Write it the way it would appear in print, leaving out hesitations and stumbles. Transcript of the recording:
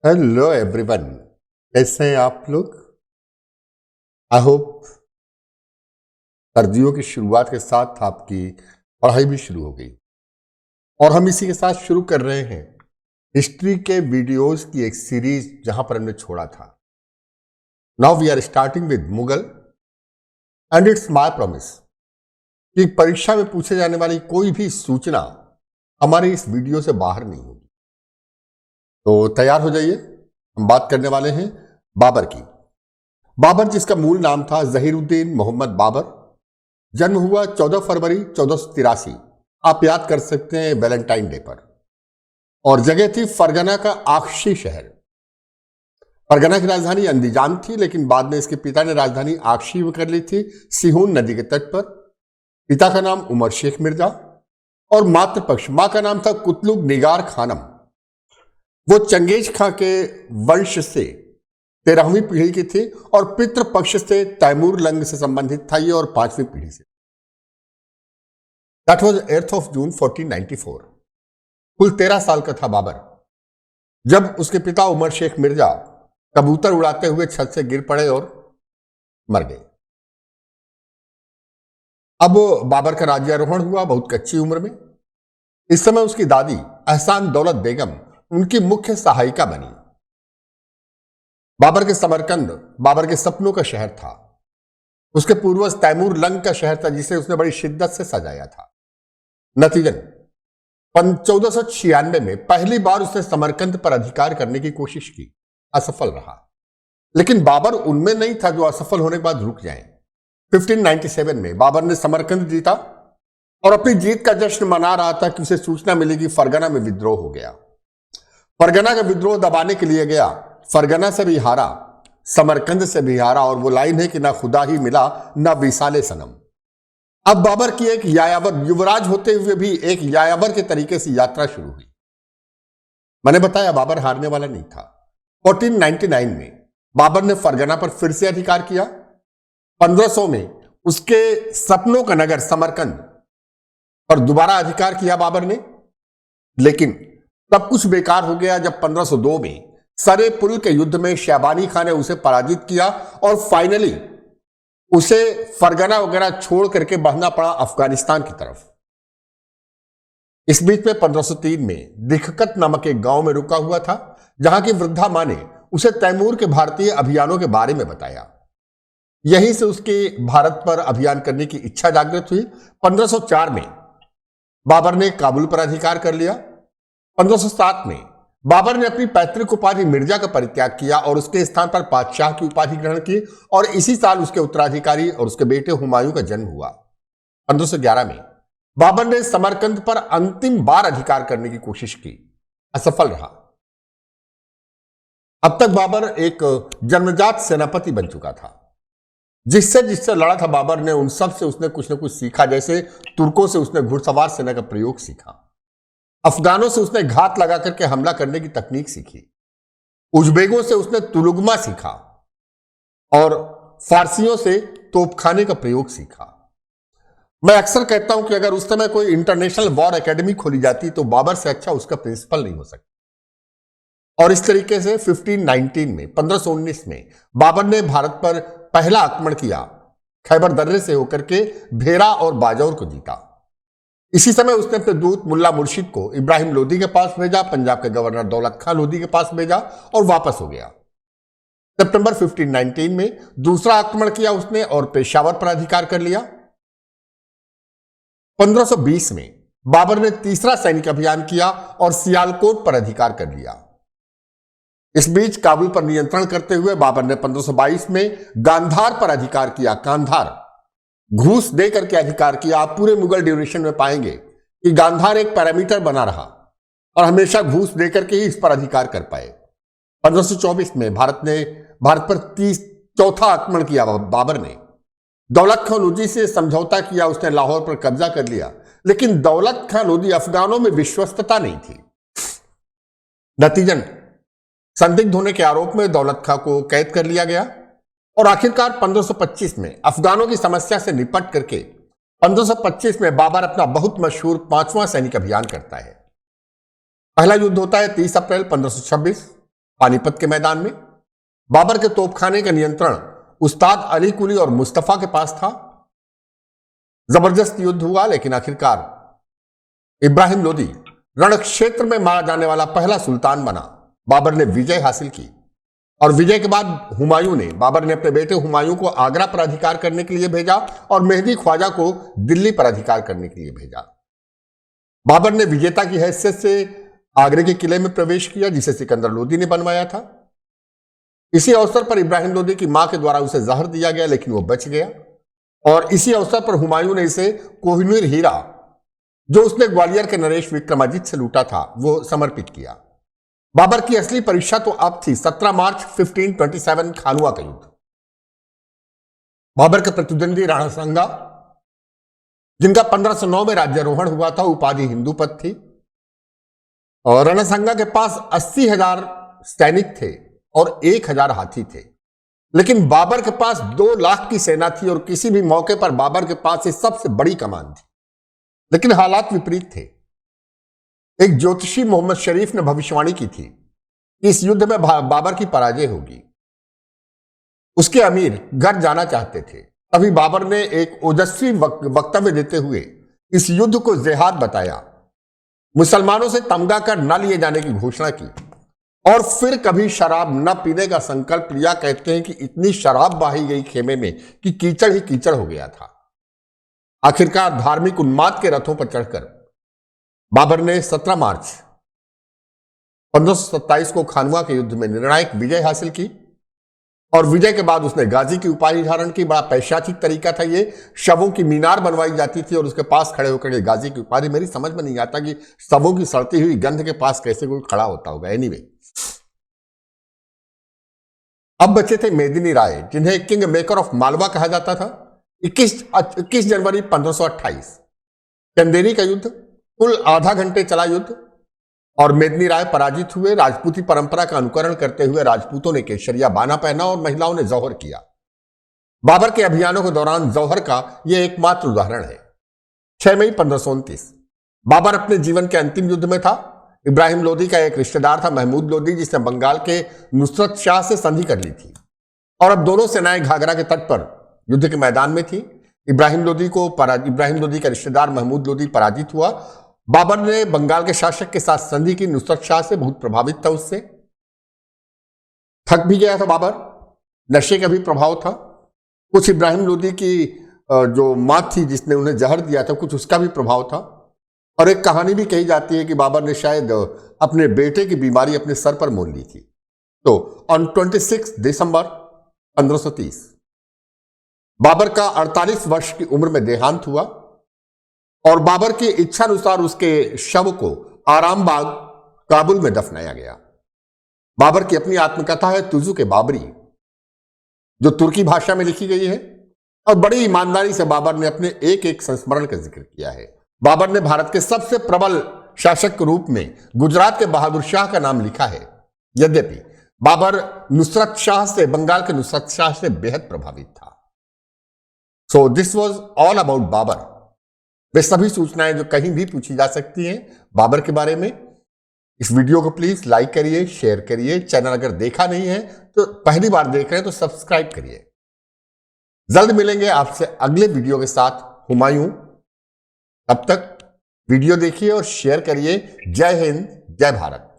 Hello everyone. कैसे हैं आप लोग? आई होप सर्दियों की शुरुआत के साथ आपकी पढ़ाई भी शुरू हो गई और हम इसी के साथ शुरू कर रहे हैं हिस्ट्री के वीडियोस की एक सीरीज जहां पर हमने छोड़ा था। Now we are starting with Mughal and it's my promise कि परीक्षा में पूछे जाने वाली कोई भी सूचना हमारे इस वीडियो से बाहर नहीं होगी। तो तैयार हो जाइए। हम बात करने वाले हैं बाबर की। बाबर जिसका मूल नाम था जहीरुद्दीन मोहम्मद बाबर, जन्म हुआ 14 फरवरी 1483। आप याद कर सकते हैं वैलेंटाइन डे पर। और जगह थी फरगना का आखशी शहर। फरगना की राजधानी अंदीजान थी, लेकिन बाद में इसके पिता ने राजधानी आखशी में कर ली थी, सिहोन नदी के तट पर। पिता का नाम उमर शेख मिर्जा और मातृपक्ष मां का नाम था कुतलुग निगार खानम। वो चंगेज खां के वंश से 13वीं पीढ़ी की थी और पितृपक्ष से तैमूर लंग से संबंधित था ये, और 5वीं पीढ़ी से। That was 8th of June 1494। कुल 13 साल का था बाबर जब उसके पिता उमर शेख मिर्जा कबूतर उड़ाते हुए छत से गिर पड़े और मर गए। अब बाबर का राज्यारोहण हुआ बहुत कच्ची उम्र में। इस समय उसकी दादी एहसान दौलत बेगम उनकी मुख्य सहायिका बनी। बाबर के समरकंद बाबर के सपनों का शहर था। उसके पूर्वज तैमूर लंग का शहर था जिसे उसने बड़ी शिद्दत से सजाया था। नतीजन 1496 में पहली बार उसने समरकंद पर अधिकार करने की कोशिश की, असफल रहा। लेकिन बाबर उनमें नहीं था जो असफल होने के बाद रुक जाएं। 1597 में बाबर ने समरकंद जीता और अपनी जीत का जश्न मना रहा था कि उसे सूचना मिली कि फरगना में विद्रोह हो गया। फरगना का विद्रोह दबाने के लिए गया। फरगना से भी हारा, समरकंद से भी हारा, और वो लाइन है कि ना खुदा ही मिला ना विसाले सनम। अब बाबर की एक यायावर, युवराज होते हुए भी एक यायावर के तरीके से यात्रा शुरू हुई। मैंने बताया बाबर हारने वाला नहीं था। 1499 में बाबर ने फरगना पर फिर से अधिकार किया। 1500 में उसके सपनों का नगर समरकंद पर दोबारा अधिकार किया बाबर ने, लेकिन सब कुछ बेकार हो गया जब 1502 में सरे पुल के युद्ध में शहबानी खान ने उसे पराजित किया और फाइनली उसे फरगना वगैरह छोड़ करके बढ़ना पड़ा अफगानिस्तान की तरफ। इस बीच में 1503 में दिक्कत नामक एक गांव में रुका हुआ था, जहां की वृद्धा मां ने उसे तैमूर के भारतीय अभियानों के बारे में बताया। यहीं से उसकी भारत पर अभियान करने की इच्छा जागृत हुई। 1504 में बाबर ने काबुल पर अधिकार कर लिया। 1507 में बाबर ने अपनी पैतृक उपाधि मिर्जा का परित्याग किया और उसके स्थान पर बादशाह की उपाधि ग्रहण की, और इसी साल उसके उत्तराधिकारी और उसके बेटे हुमायूं का जन्म हुआ। 1511 में बाबर ने समरकंद पर अंतिम बार अधिकार करने की कोशिश की, असफल रहा। अब तक बाबर एक जन्मजात सेनापति बन चुका था। जिससे जिससे लड़ा था बाबर ने, उन सब से उसने कुछ न कुछ सीखा। जैसे तुर्कों से उसने घुड़सवार सेना का प्रयोग सीखा, अफगानों से उसने घात लगा करके हमला करने की तकनीक सीखी, उज्बेकों से उसने तुलुगमा सीखा और फारसियों से तोपखाने का प्रयोग सीखा। मैं अक्सर कहता हूं कि अगर उस समय कोई इंटरनेशनल वॉर एकेडमी खोली जाती तो बाबर से अच्छा उसका प्रिंसिपल नहीं हो सकता। और इस तरीके से 1519 में बाबर ने भारत पर पहला आक्रमण किया। खैबर दर्रे से होकर के भेरा और बाजौर को जीता। इसी समय उसने अपने दूत मुल्ला मुर्शिद को इब्राहिम लोदी के पास भेजा, पंजाब के गवर्नर दौलत खां लोदी के पास भेजा और वापस हो गया। सितंबर 1519 में दूसरा आक्रमण किया उसने और पेशावर पर अधिकार कर लिया। 1520 में बाबर ने तीसरा सैनिक अभियान किया और सियालकोट पर अधिकार कर लिया। इस बीच काबुल पर नियंत्रण करते हुए बाबर ने 1522 में गांधार पर अधिकार किया। गांधार घूस दे करके अधिकार किया। आप पूरे मुगल ड्यूरेशन में पाएंगे कि गांधार एक पैरामीटर बना रहा और हमेशा घूस दे करके ही इस पर अधिकार कर पाए। 1524 में भारत पर चौथा आक्रमण किया बाबर ने। दौलत खां लोदी से समझौता किया, उसने लाहौर पर कब्जा कर लिया, लेकिन दौलत खां लोदी अफगानों में विश्वस्तता नहीं थी। नतीजन संदिग्ध होने के आरोप में दौलत खां को कैद कर लिया गया और आखिरकार 1525 में अफगानों की समस्या से निपट करके 1525 में बाबर अपना बहुत मशहूर 5वां सैनिक अभियान करता है। पहला युद्ध होता है 30 अप्रैल 1526 पानीपत के मैदान में बाबर के तोपखाने का नियंत्रण उस्ताद अली कुली और मुस्तफा के पास था। जबरदस्त युद्ध हुआ, लेकिन आखिरकार इब्राहिम लोदी रण क्षेत्र में मारा जाने वाला पहला सुल्तान बना। बाबर ने विजय हासिल की और विजय के बाद बाबर ने अपने बेटे हुमायूं को आगरा पर अधिकार करने के लिए भेजा और मेहदी ख्वाजा को दिल्ली पर अधिकार करने के लिए भेजा। बाबर ने विजेता की हैसियत से आगरे के किले में प्रवेश किया, जिसे सिकंदर लोदी ने बनवाया था। इसी अवसर पर इब्राहिम लोदी की मां के द्वारा उसे जहर दिया गया, लेकिन वो बच गया। और इसी अवसर पर हुमायूं ने इसे कोहिनूर हीरा, जो उसने ग्वालियर के नरेश विक्रमादित्य से लूटा था, वो समर्पित किया। बाबर की असली परीक्षा तो अब थी 17 मार्च 1527 खानुआ का युद्ध। बाबर के प्रतिद्वंदी राणा संगा, जिनका 1509 में राज्यारोहण हुआ था, उपाधि हिंदूपत थी और रणसंगा के पास 80,000 सैनिक थे और 1,000 हाथी थे। लेकिन बाबर के पास 2 लाख की सेना थी और किसी भी मौके पर बाबर के पास सबसे बड़ी कमान थी। लेकिन हालात विपरीत थे। एक ज्योतिषी मोहम्मद शरीफ ने भविष्यवाणी की थी कि इस युद्ध में बाबर की पराजय होगी। उसके अमीर घर जाना चाहते थे। तभी बाबर ने एक ओजस्वी वक्तव्य देते हुए इस युद्ध को जिहाद बताया, मुसलमानों से तमगा कर न लिए जाने की घोषणा की और फिर कभी शराब न पीने का संकल्प लिया। कहते हैं कि इतनी शराब बहाई गई खेमे में कि कीचड़ ही कीचड़ हो गया था। आखिरकार धार्मिक उन्माद के रथों पर चढ़कर बाबर ने 17 मार्च 1527 को खानुआ के युद्ध में निर्णायक विजय हासिल की और विजय के बाद उसने गाजी की उपाधि धारण की। बड़ा पैशाचिक तरीका था ये। शवों की मीनार बनवाई जाती थी और उसके पास खड़े होकर गाजी की उपाधि। मेरी समझ में नहीं आता कि शवों की सड़ती हुई गंध के पास कैसे कोई खड़ा होता होगा। एनीवे, अब बचे थे मेदिनी राय, जिन्हें किंग मेकर ऑफ मालवा कहा जाता था। 21 जनवरी 1528 चंदेरी का युद्ध, कुल आधा घंटे चला युद्ध और मेदिनी राय पराजित हुए। राजपूती परंपरा का अनुकरण करते हुए राजपूतों ने केशरिया बाना पहना और महिलाओं ने जौहर किया। बाबर के अभियानों के दौरान जौहर का यह एकमात्र उदाहरण है। 6 मई 1529 बाबर अपने जीवन के अंतिम युद्ध में था। इब्राहिम लोदी का एक रिश्तेदार था महमूद लोदी, जिसने बंगाल के नुसरत शाह से संधि कर ली थी और अब दोनों सेनाएं घाघरा के तट पर युद्ध के मैदान में थी। इब्राहिम लोदी का रिश्तेदार महमूद लोदी पराजित हुआ। बाबर ने बंगाल के शासक के साथ संधि की। नुसरत शाह से बहुत प्रभावित था, उससे थक भी गया था बाबर। नशे का भी प्रभाव था। कुछ इब्राहिम लोदी की जो मां थी जिसने उन्हें जहर दिया था, कुछ उसका भी प्रभाव था। और एक कहानी भी कही जाती है कि बाबर ने शायद अपने बेटे की बीमारी अपने सर पर मोल ली थी। तो ऑन 26 दिसंबर 1530 बाबर का 48 वर्ष की उम्र में देहांत हुआ और बाबर की इच्छा अनुसार उसके शव को आरामबाग काबुल में दफनाया गया। बाबर की अपनी आत्मकथा है तुजु के बाबरी, जो तुर्की भाषा में लिखी गई है और बड़ी ईमानदारी से बाबर ने अपने एक एक संस्मरण का जिक्र किया है। बाबर ने भारत के सबसे प्रबल शासक के रूप में गुजरात के बहादुर शाह का नाम लिखा है। यद्यपि बाबर बंगाल के नुसरत शाह से बेहद प्रभावित था। So this was all about Babur. वे सभी सूचनाएं जो कहीं भी पूछी जा सकती हैं बाबर के बारे में। इस वीडियो को प्लीज लाइक करिए, शेयर करिए। चैनल अगर देखा नहीं है तो पहली बार देख रहे हैं तो सब्सक्राइब करिए। जल्द मिलेंगे आपसे अगले वीडियो के साथ हुमायूं। तब तक वीडियो देखिए और शेयर करिए। जय हिंद, जय भारत।